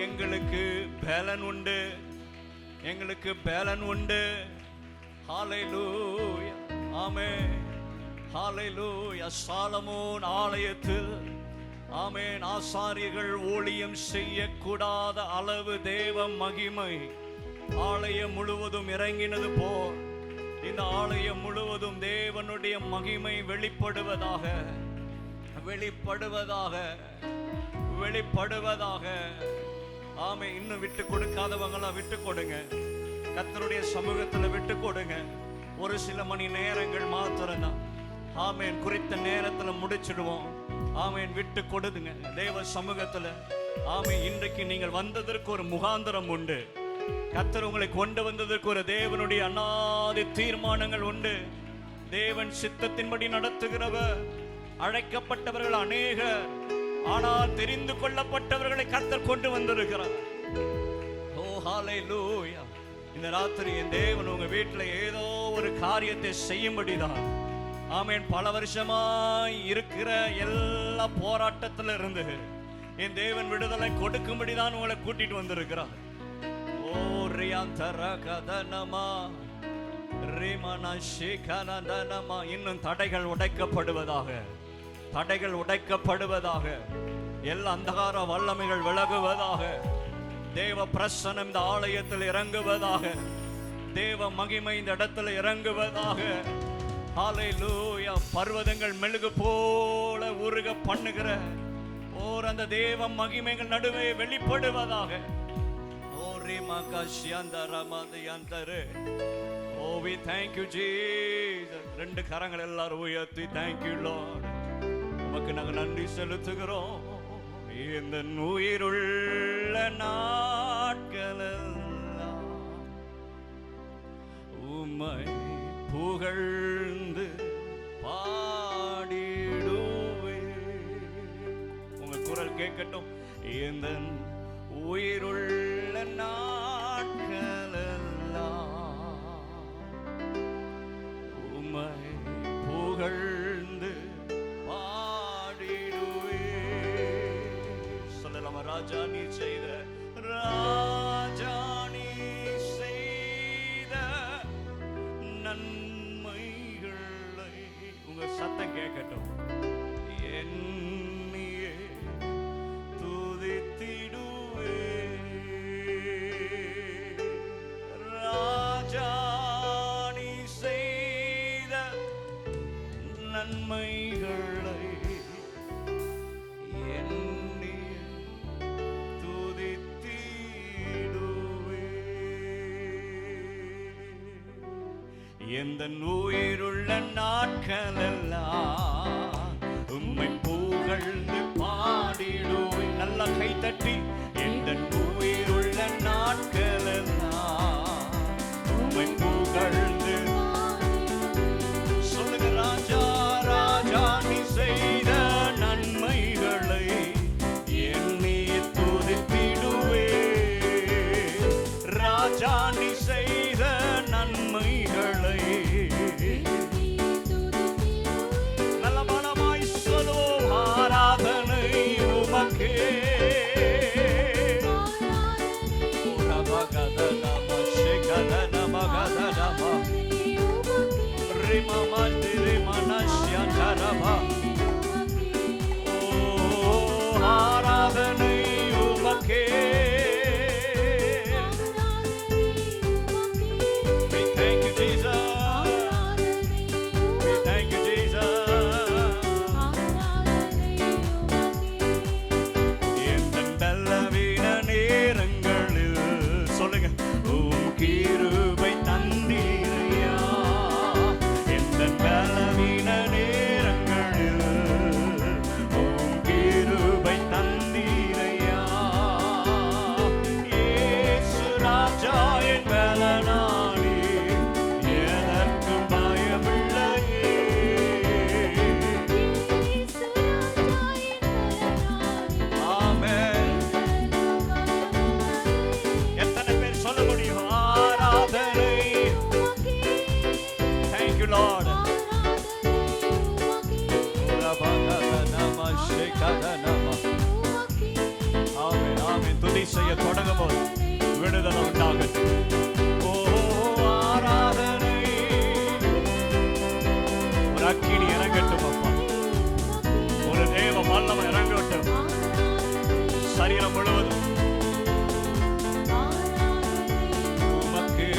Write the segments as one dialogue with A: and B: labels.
A: எங்களுக்கு பலன் உண்டு, எங்களுக்கு பலன் உண்டு. ஹல்லேலூயா, ஆமென், ஹல்லேலூயா. சாலமோன் ஆலயத்தில் ஆமென் ஆசாரியர்கள் ஊழியம் செய்யக்கூடாத அளவு தேவ மகிமை ஆலயம் முழுவதும் இறங்கினது போல் இந்த ஆலயம் முழுவதும் தேவனுடைய மகிமை வெளிப்படுவதாக, வெளிப்படுவதாக, வெளிப்படுவதாக. ஆமே, இன்னும் விட்டு கொடுக்காதவங்களாம் விட்டு கொடுங்க, கர்த்தருடைய சமூகத்தில் விட்டு கொடுங்க. ஒரு சில மணி நேரங்கள் மாத்திரம்தான். ஆமேன், குறித்த நேரத்தில் முடிச்சிடுவோம். ஆமேன், விட்டு கொடுதுங்க தேவ சமூகத்தில். ஆமேன், இன்றைக்கு நீங்கள் வந்ததற்கு ஒரு முகாந்திரம் உண்டு. கர்த்தர் உங்களை கொண்டு வந்ததற்கு ஒரு தேவனுடைய அநாதி தீர்மானங்கள் உண்டு. தேவன் சித்தத்தின்படி நடத்துகிறவர். அழைக்கப்பட்டவர்கள் அநேகர், ஆனால் தெரிந்து கொள்ளப்பட்டவர்களை கர்த்தர் கொண்டு வந்திருக்கிறார். ஓ ஹல்லேலூயா. இந்த ராத்திரி என் தேவன் உங்க வீட்டில் ஏதோ ஒரு காரியத்தை செய்யும்படிதான். ஆமேன், பல வருஷமாய் இருக்கிற எல்லா போராட்டத்தில் இருந்து என் தேவன் விடுதலை கொடுக்கும்படிதான் உங்களை கூட்டிட்டு வந்திருக்கிறார். ஓ ரியாந்தர கதனமா ரிமனா ஷேகனதனமா. இன்னும் தடைகள் உடைக்கப்படுவதாக, தடைகள் உடைக்கப்படுவதாக, எல்லா அந்தகார வல்லமைகள் விலகுவதாக, தேவ பிரசன்னம் இந்த ஆலயத்தில் இறங்குவதாக, தேவ மகிமை இந்த இடத்துல இறங்குவதாக. ஹல்லேலூயா. பர்வதங்கள் மெழுகு போல உருக பண்ணுகிற ஓர் அந்த தேவ மகிமைகள் நடுவே வெளிப்படுவதாக. ஓ ரிமகஷ்யந்தரமதியந்தரே. ஓ we thank you Jesus. ரெண்டு கரங்கள் எல்லாரும் உயர்த்தி thank you Lord. உமக்கு நாங்கள் நன்றி செலுத்துகிறோம். இந்த உயிருள்ள நாட்களெல்லாம் உம்மை புகழ்ந்து பாடிடுவே. உங்க குரல் கேட்கட்டும். இந்த உயிருள்ள நாட்களெல்லாம் உம்மை புகழ்ந்து பாடிடுவே. சொல்லலாமா? ராஜா நீ செய்த, ராஜா நீ செய்த நன்மைகளை. உங்க சத்தம் கேட்கட்டும். என்னையே துதித்திடுவே. ராஜா நீ செய்த நன்மைகளை என்னையே துதித்திடுவே. எந்த உயிருள்ள நாட்களெல்லாம் உம்மை புகழ்ந்து பாடிடுவே. நல்லா கை தட்டி. எந்த உயிருள்ள நாட்களெல்லாம் உம்மை புகழ்ந்து சொல்லுங்க. ராஜா ராஜா நீ செய்த நன்மைகளை எண்ணி துதித்திடுவே. ராஜா நீ செய்த நன்மைகளை நல்ல மனமாய் சொல்லுவோம். ஆராதனை உமக்கே, ஆமென். துதி செய்ய தொடங்கும் போது விடுதலை உண்டாகட்டும். ஓ ஆராதனை. ஒரு அக்கினி இறங்கட்டும் அப்பா. ஒரு தேவ வல்லமை இறங்கட்டும் சரீரம் முழுவதும். உமக்கு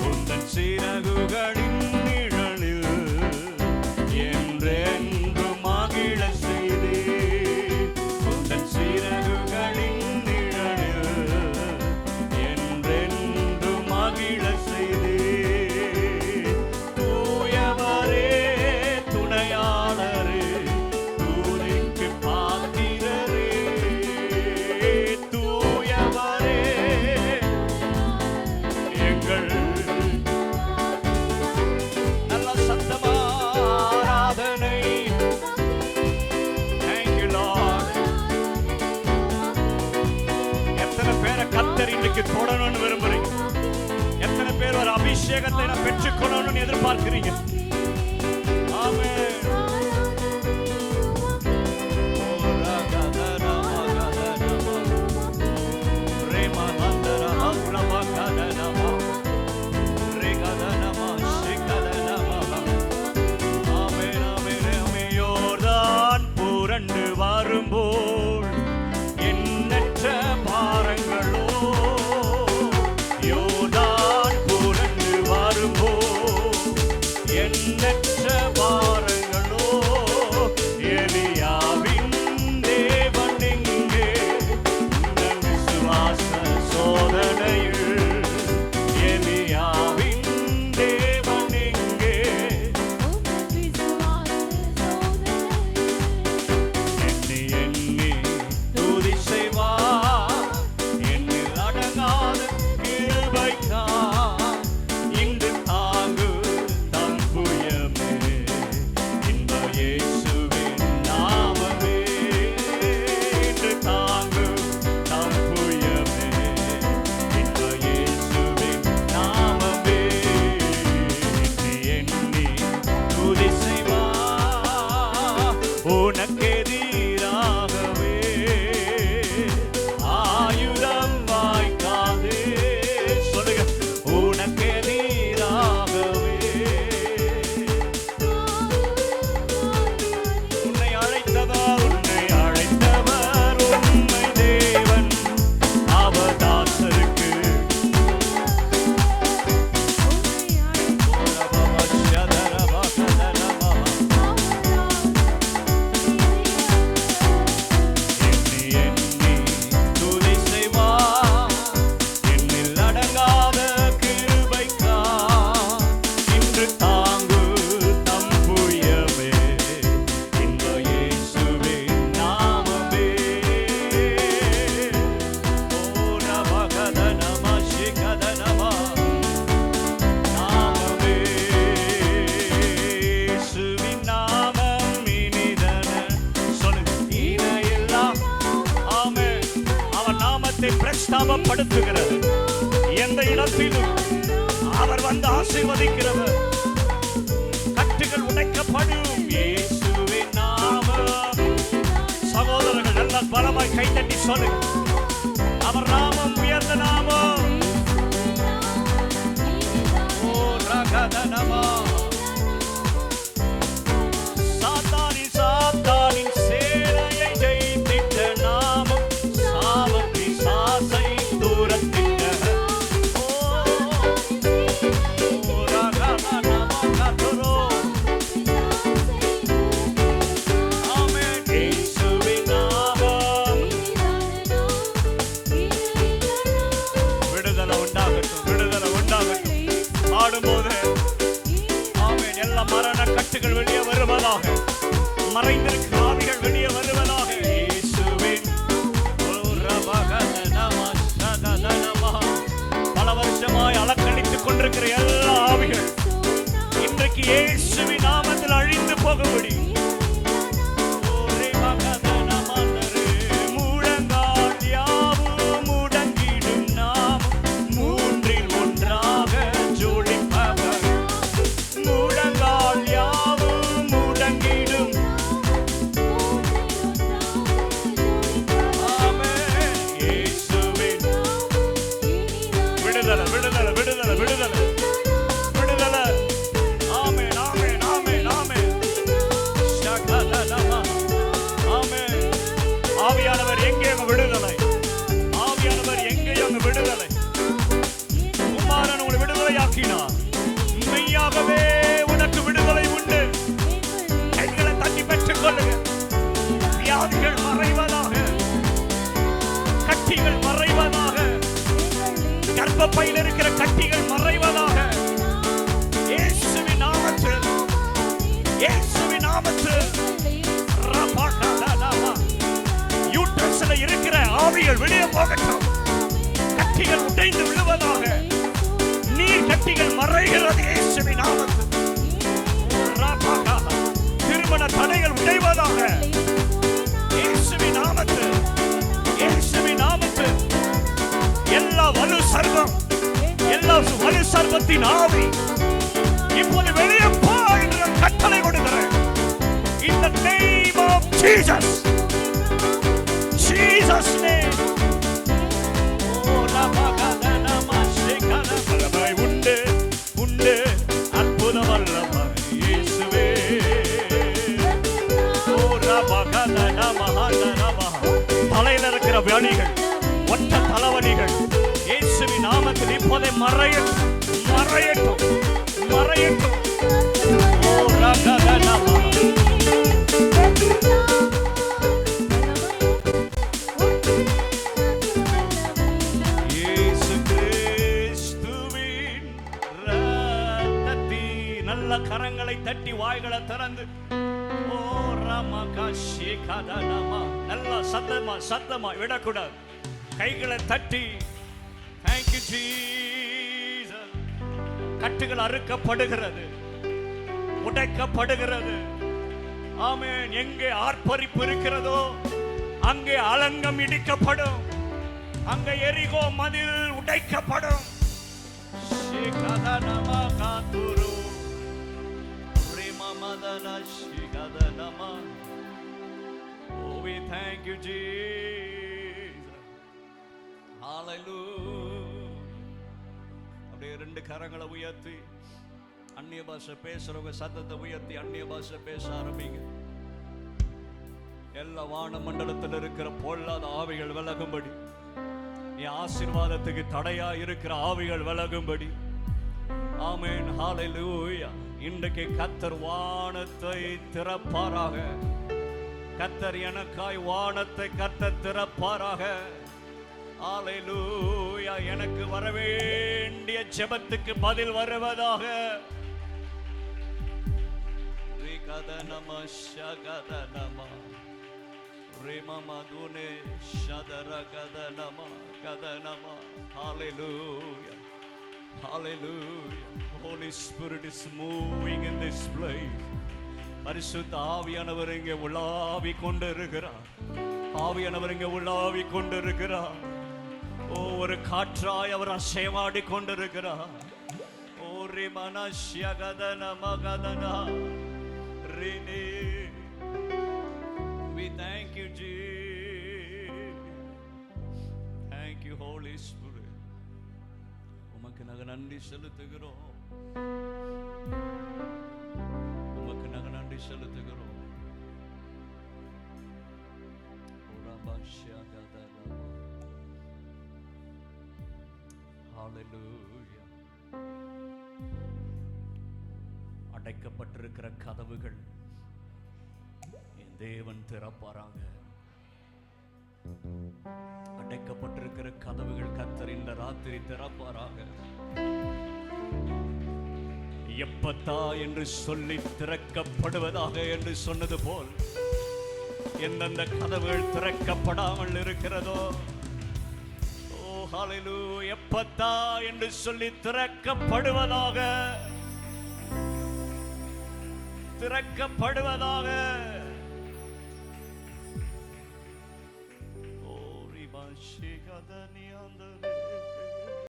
A: உந்தன் சிறகுகளின் நிழலில் என்றென்று மகிழ செய்தே. உந்தன் சிறகுகளின் நிழலில் என்றென்று மகிழ செய்தே. தூயவரே துணையாளரே தூதிக்கு பாத்திரரே. தூயவரே எங்கள் நல்ல சத்தமா ஆராதனை. Thank you Lord. எத்தனை பேரை கர்த்தர் இன்னைக்கு தொடணும்னு விரும்புறீங்க? எத்தனை பேர் ஒரு அபிஷேகத்தை நான் பெற்றுக்கொள்ளணும்னு எதிர்பார்க்கிறீங்க? ஆமென். ஓ ரகதரமா கதரமா ரேமஹந்தரமா உலமகதரமா ரேகதரமா ஷிகதரமா. ஆமென் ஆமென் ஆமென். யோர்தான் புரண்டு வரும்போல் எண்ணற்ற பாரங்களோ. யோர்தான் புரண்டு வரும்போல் எண்ணற்ற பாரங்களோ. எலியாவின் தேவன் எங்கே? உந்தன் விசுவாச சோதனையில். எலியாவின் தேவன் எங்கே? எண்ணி எண்ணி துதி செய்வார். எண்ணில் அடங்காத கிருபைக்காய் இன்று தாங்கு தம் புயமே. இன்ப இயேசுவின் நாமமே. இன்று தாங்கு தம் புயமே. இன்ப இயேசுவின் நாமமே. எண்ணி எண்ணி துதி செய்வார். உனக்கெதிராகவே ஆயுதம் வாய்க்காதே. சொல்லுங்க. உனக்கெதிராகவே உன்னை அழைத்தவர் உண்மை தேவன். அவதாசருக்கு எண்ணி எண்ணி துதி செய்வார். எண்ணில் அடங்காத கிருபைக்காய் இன்று தாங்கு தம் புயமே. இன்ப இயேசுவின் நாமமே. ஓ ரபகதனம ஷிகதனம நாமமே. இயேசுவின் நாமம் இனிதன. சொல்லுங்க. இணையெல்லாம். ஆமென். அவர் நாமத்தை பிரஸ்தாபப்படுத்துகிறது. எந்த இடத்திலும் அவர் வந்து ஆசீர்வதிக்கிறவர். கட்டுகள் உடைக்கப்படும். இயேசுவின் நாமம். சகோதரர்கள் எல்லாம் பலமாய் கைத்தட்டி சொல்லுங்க. அவர் நாமம் உயர்ந்த நாமம். ஓ ரகதனமா. சாத்தானின் சேனையை ஜெயித்திட்ட நாமம். சாவ பிசாசை தூரத்திட்ட. ஓ ரகதனமா கதரோ. ஆமென். இயேசுவின் நாமம். விடுதலை உண்டாகட்டும். விடுதலை உண்டாகட்டும். ஆடும்போது ஆமென். எல்லா மரண கட்டுகள் வெளியே வருவதாக. மறைந்திருக்கிற ஆவிகள் வெளியே வருவதாக. இயேசுவின் பல வருஷமாய் அலக்கழித்துக் கொண்டிருக்கிற எல்லா ஆவிகள் இன்றைக்கு இயேசுவின் நாமத்தில் அழிந்து போக முடியும். முழங்கால் யாவும் முடங்கிடும் நாமம். மூன்றில் ஒன்றாக ஜோடிப்பவர். முழங்கால் யாவும் முடங்கிடும். ஆமென். ஆவியானவர் எங்கே அங்க விடுதலை, ஆவியானவர் எங்கே அங்க விடுதலை. குமாரன் உங்களை விடுதலை ஆக்கினார். மெய்யாகவே உனக்கு விடுதலை உண்டு. கைகளை தட்டி பெற்றுக் கொள்ளுங்க. வியாதிகள் மறைவதாக, கட்டிகள் மறைவதாக, கர்ப்பப்பையில் இருக்கிற கட்டிகள் மறைவதாக. இயேசுவின் நாமத்தில், இயேசுவின் நாமத்தில். யூட்ரஸ்ல இருக்கிற ஆவிகள் வெளியே போகட்டும். கட்டிகள் உடைந்து விழுவதாக. நீர் கட்டிகள் மறைகிறது இயேசுவின் நாமத்தில். திருமண தடைகள் உடைவதாக இயேசுவின் நாமத்தில், இயேசுவின் நாமத்தில். எல்லா வலு சர்வம், எல்லா வலு சர்வத்தின் ஆவி இப்போது வெளியே போ என்று கட்டளை கொடுக்கிறேன். In the name of Jesus, Jesus name. உண்டு உண்டு அற்புத வல்லமை இயேசுவே. தலையில் இருக்கிற வலிகள், ஒற்ற தலைவலிகள் இயேசுவின் நாமத்தில் இப்போதை மறையட்டும், மறையட்டும், மறையட்டும். நல்ல கரங்களை தட்டி வாய்களை திறந்து நல்லா சத்தமா சத்தமா விடக்கூடாது. கைகளை தட்டி thank you Jesus. கட்டுகள் அறுக்கப்படுகிறது, உடைக்கப்படுகிறது. ஆமென். எங்கே ஆர்ப்பரிப்பு இருக்கிறதோ அங்கே அலங்கம் இடிக்கப்படும், அங்கே எரிகோ மதில் உடைக்கப்படும். Oh, we thank you Jesus. Hallelujah. அப்படியே ரெண்டு கரங்களை உயர்த்தி அந்நிய பாஷை பேசுறவங்க சத்தத்தை உயர்த்தி அந்நிய பாஷை பேச ஆரம்பிங்க. எல்லா வான மண்டலத்தில் இருக்கிற பொல்லாத ஆவிகள் விலகும்படி, என் ஆசீர்வாதத்துக்கு தடையா இருக்கிற ஆவிகள் விலகும்படி. ஆமென். ஹalleluya. இன்றைக்கு கர்த்தர் வானத்தை திறப்பாராக. கர்த்தர் எனக்காய் வானத்தை கர்த்தர் திறப்பாராக. ஹalleluya. எனக்கு வரவேண்டிய ஜெபத்துக்கு பதில் வருவதாக. ரிகதனம ஷகதனம ரிமமதுனே ஷதரகதனம கதனம. ஹalleluya. Hallelujah. Holy Spirit is moving in this place. பரிசுத்த ஆவியானவர் இங்கே உலாவி கொண்டிருக்கிறார். ஆவியானவர் இங்கே உலாவி கொண்டிருக்கிறார். ஒரு காற்றாய் அவர் அசைவாடி கொண்டிருக்கிறார். ஓரி மனஷ்யகதன மகதனா ரினி. We thank you Jesus. Thank you Holy Spirit. உமக்கு நாங்கள் நன்றி செலுத்துகிறோம், உமக்கு நாங்கள் நன்றி செலுத்துகிறோம். ஹalleluya. அடைக்கப்பட்டிருக்கிற கதவுகள் என் தேவன் திறப்பாராங்க. அடைக்கப்பட்டிருக்கிற கதவுகள் கர்த்தர் இந்த ராத்திரி திறப்பாராக. எப்பத்தா என்று சொல்லி திறக்கப்படுவதாக என்று சொன்னது போல் எந்தெந்த கதவுகள் திறக்கப்படாமல் இருக்கிறதோ, ஓ ஹalleluya, எப்பத்தா என்று சொல்லி திறக்கப்படுவதாக, திறக்கப்படுவதாக. ஓ ரிபாஷிகதனி அந்த